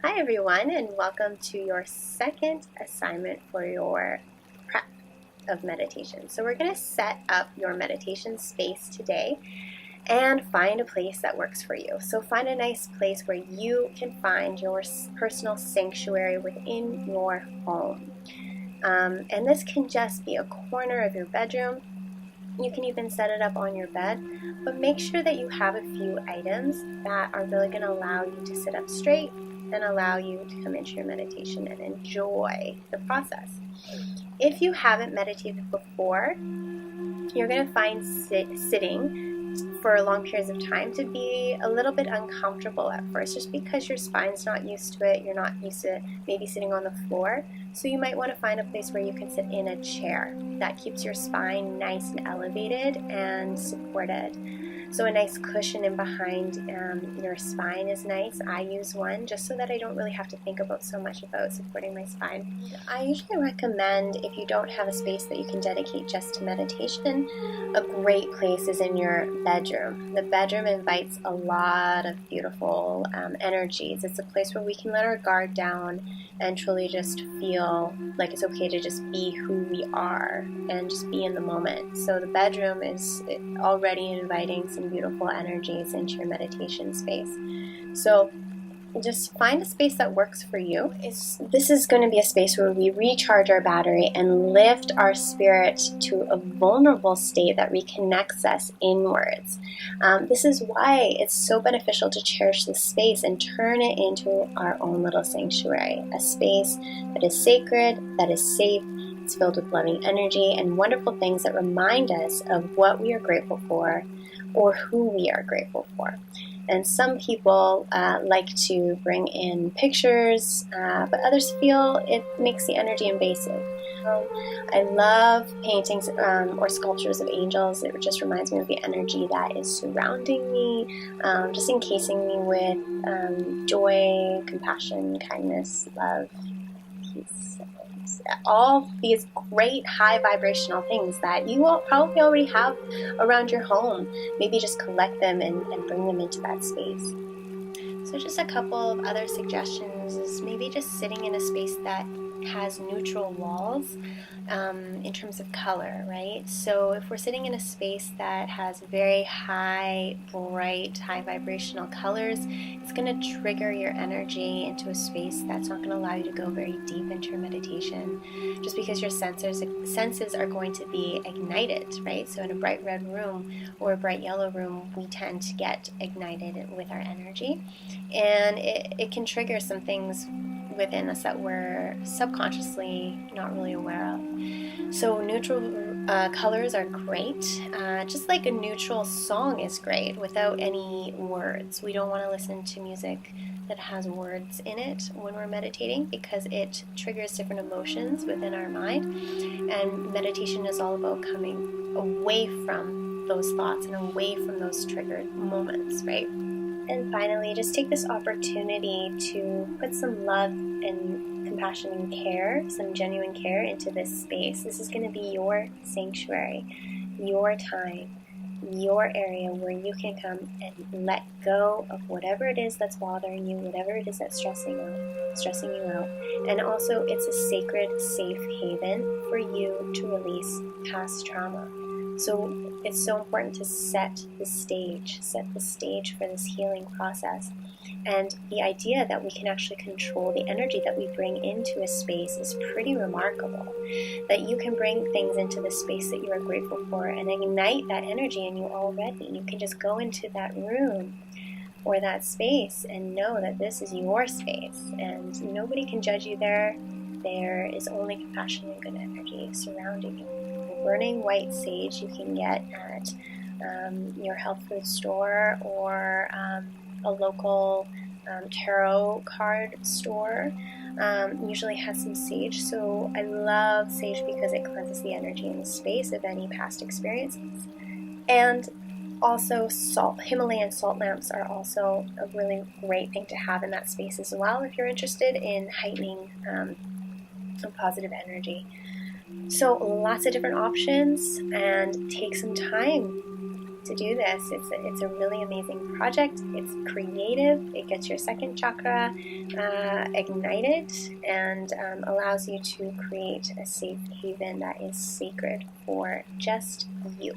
Hi everyone, and welcome to your second assignment for your prep of meditation. So we're going to set up your meditation space today and find a place that works for you. So find a nice place where you can find your personal sanctuary within your home. And this can just be a corner of your bedroom. You can even set it up on your bed, but make sure that you have a few items that are really going to allow you to sit up straight and allow you to come into your meditation and enjoy the process. If you haven't meditated before, you're going to find sitting for long periods of time to be a little bit uncomfortable at first, just because your spine's not used to it. You're not used to maybe sitting on the floor. So you might want to find a place where you can sit in a chair that keeps your spine nice and elevated and supported. So a nice cushion in behind your spine is nice. I use one just so that I don't really have to think about so much about supporting my spine. I usually recommend, if you don't have a space that you can dedicate just to meditation, a great place is in your bedroom. The bedroom invites a lot of beautiful energies. It's a place where we can let our guard down and truly just feel like it's okay to just be who we are and just be in the moment. So the bedroom is already inviting some beautiful energies into your meditation space. So just find a space that works for you. This is going to be a space where we recharge our battery and lift our spirit to a vulnerable state that reconnects us inwards. This is why it's so beneficial to cherish this space and turn it into our own little sanctuary, a space that is sacred, that is safe. It's filled with loving energy and wonderful things that remind us of what we are grateful for or who we are grateful for. And some people like to bring in pictures, but others feel it makes the energy invasive. I love paintings or sculptures of angels. It just reminds me of the energy that is surrounding me, just encasing me with joy, compassion, kindness, love, peace. All these great high vibrational things that you all probably already have around your home. Maybe just collect them and bring them into that space. So just a couple of other suggestions is maybe just sitting in a space that has neutral walls in terms of color, right? So if we're sitting in a space that has very high, bright, high vibrational colors, it's going to trigger your energy into a space that's not going to allow you to go very deep into your meditation, just because your senses are going to be ignited, right? So in a bright red room or a bright yellow room, we tend to get ignited with our energy, and it can trigger some things within us that we're subconsciously not really aware of. So neutral colors are great, just like a neutral song is great without any words. We don't want to listen to music that has words in it when we're meditating, because it triggers different emotions within our mind, and meditation is all about coming away from those thoughts and away from those triggered moments, right? And finally, just take this opportunity to put some love and compassion and care, some genuine care into this space. This is going to be your sanctuary, your time, your area where you can come and let go of whatever it is that's bothering you, whatever it is that's stressing you out. And also, it's a sacred, safe haven for you to release past trauma. So it's so important to set the stage for this healing process. And the idea that we can actually control the energy that we bring into a space is pretty remarkable. That you can bring things into the space that you are grateful for and ignite that energy in you already. You can just go into that room or that space and know that this is your space and nobody can judge you there. There is only compassion and good energy surrounding you. Burning white sage you can get at your health food store or a local tarot card store. Usually has some sage, so I love sage because it cleanses the energy in the space of any past experiences. And also Himalayan salt lamps are also a really great thing to have in that space as well if you're interested in heightening positive energy. So lots of different options, and take some time to do this. It's a really amazing project. It's creative. It gets your second chakra ignited and allows you to create a safe haven that is sacred for just you.